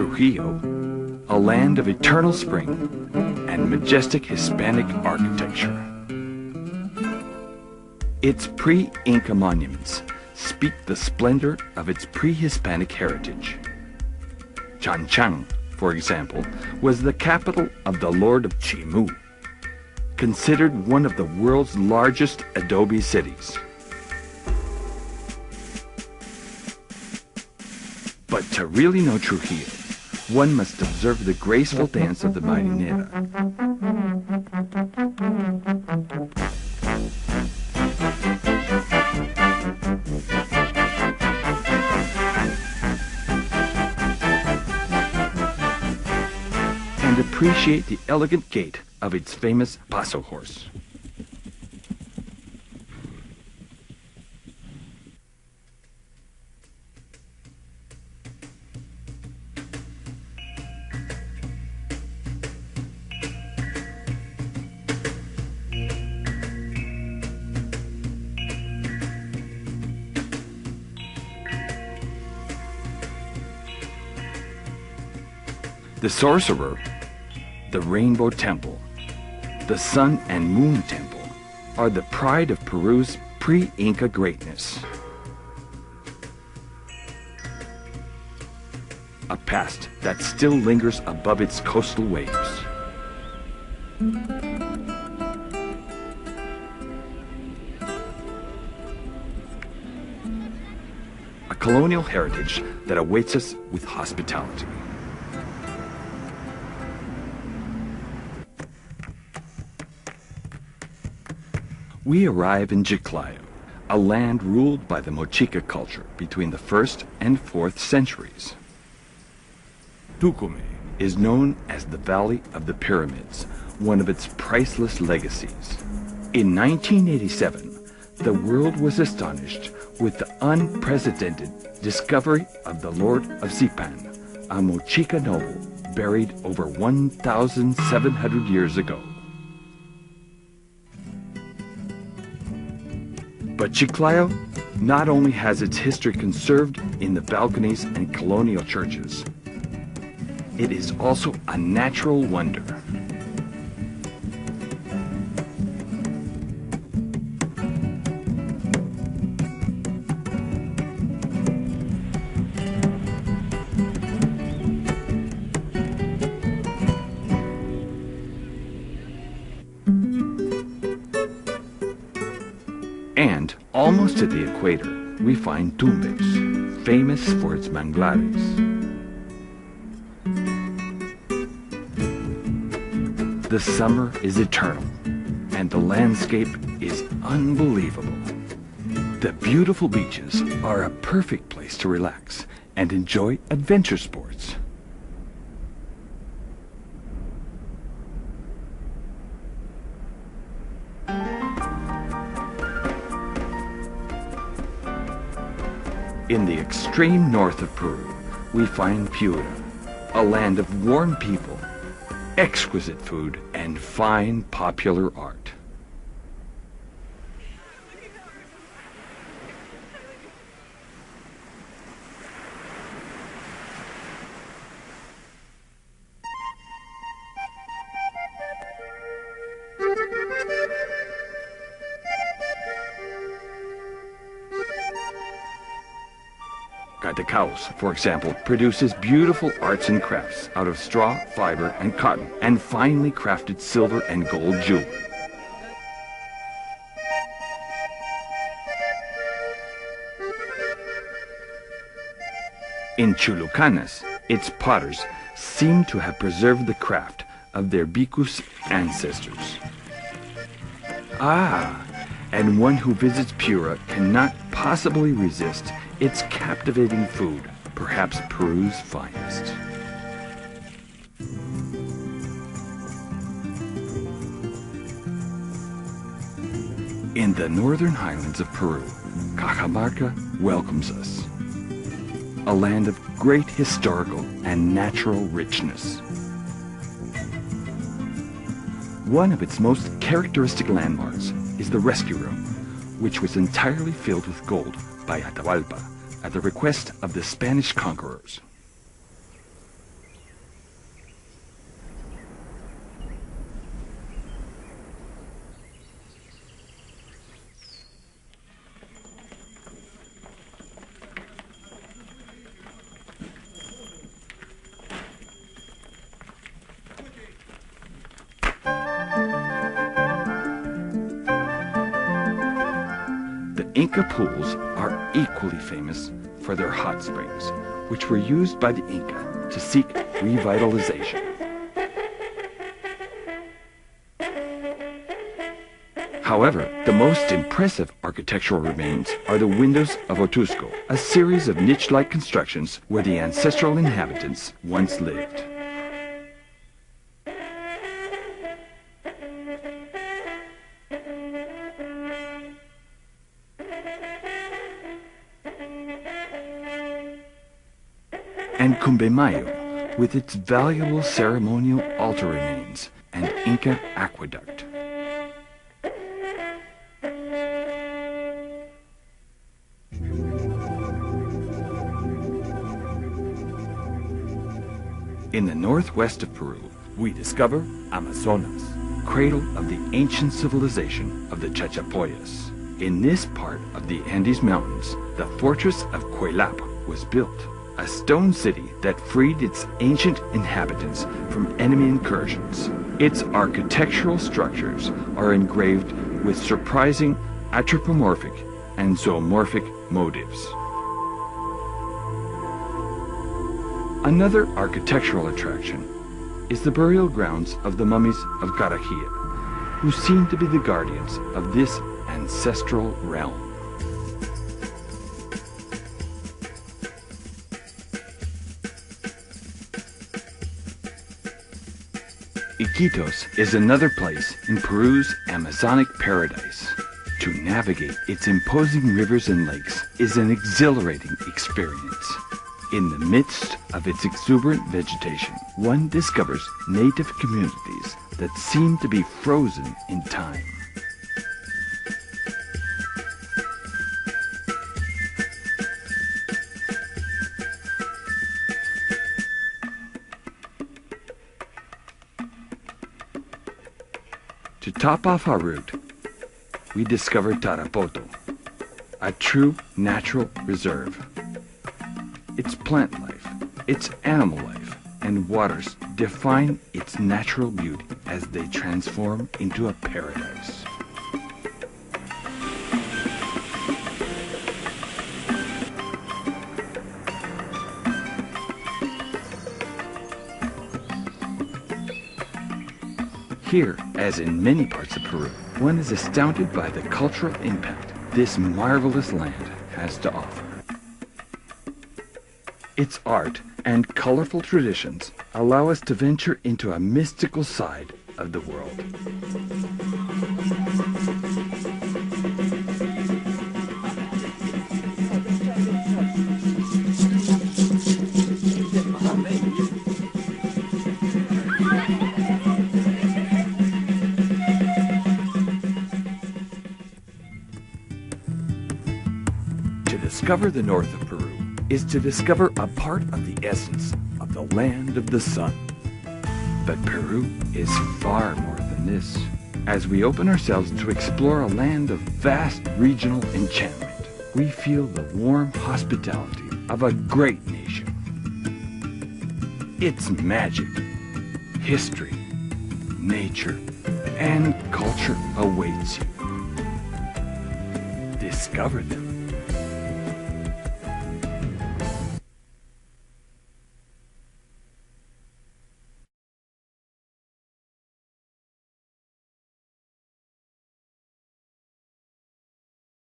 Trujillo, a land of eternal spring and majestic Hispanic architecture. Its pre-Inca monuments speak the splendor of its pre-Hispanic heritage. Chan, for example, was the capital of the Lord of Chimu, considered one of the world's largest adobe cities. But to really know Trujillo, one must observe the graceful dance of the marinera. And appreciate the elegant gait of its famous paso horse. The Sorcerer, the Rainbow Temple, the Sun and Moon Temple are the pride of Peru's pre-Inca greatness. A past that still lingers above its coastal waves. A colonial heritage that awaits us with hospitality. We arrive in Chiclayo, a land ruled by the Mochica culture between the 1st and 4th centuries. Tucumé is known as the Valley of the Pyramids, one of its priceless legacies. In 1987, the world was astonished with the unprecedented discovery of the Lord of Zipan, a Mochica noble buried over 1,700 years ago. But Chiclayo not only has its history conserved in the balconies and colonial churches, it is also a natural wonder. And almost to the equator, we find Tumbes, famous for its manglares. The summer is eternal, and the landscape is unbelievable. The beautiful beaches are a perfect place to relax and enjoy adventure sports. In the extreme north of Peru, we find Piura, a land of warm people, exquisite food, and fine popular art. Catacaos, for example, produces beautiful arts and crafts out of straw, fiber, and cotton, and finely crafted silver and gold jewelry. In Chulucanas, its potters seem to have preserved the craft of their Bicus ancestors. And one who visits Piura cannot possibly resist its captivating food, perhaps Peru's finest. In the northern highlands of Peru, Cajamarca welcomes us. A land of great historical and natural richness. One of its most characteristic landmarks is the rescue room, which was entirely filled with gold by Atahualpa at the request of the Spanish conquerors. Inca pools are equally famous for their hot springs, which were used by the Inca to seek revitalization. However, the most impressive architectural remains are the windows of Otusco, a series of niche-like constructions where the ancestral inhabitants once lived. And Cumbemayo, with its valuable ceremonial altar remains and Inca aqueduct. In the northwest of Peru, we discover Amazonas, cradle of the ancient civilization of the Chachapoyas. In this part of the Andes Mountains, the fortress of Cuelapa was built, a stone city that freed its ancient inhabitants from enemy incursions. Its architectural structures are engraved with surprising anthropomorphic and zoomorphic motifs. Another architectural attraction is the burial grounds of the mummies of Garahia, who seem to be the guardians of this ancestral realm. Iquitos is another place in Peru's Amazonic paradise. To navigate its imposing rivers and lakes is an exhilarating experience. In the midst of its exuberant vegetation, one discovers native communities that seem to be frozen in time. To top off our route, we discover Tarapoto, a true natural reserve. Its plant life, its animal life, and waters define its natural beauty as they transform into a paradise. Here, as in many parts of Peru, one is astounded by the cultural impact this marvelous land has to offer. Its art and colorful traditions allow us to venture into a mystical side of the world. To discover the north of Peru is to discover a part of the essence of the land of the sun. But Peru is far more than this. As we open ourselves to explore a land of vast regional enchantment, we feel the warm hospitality of a great nation. Its magic, history, nature, and culture awaits you. Discover them.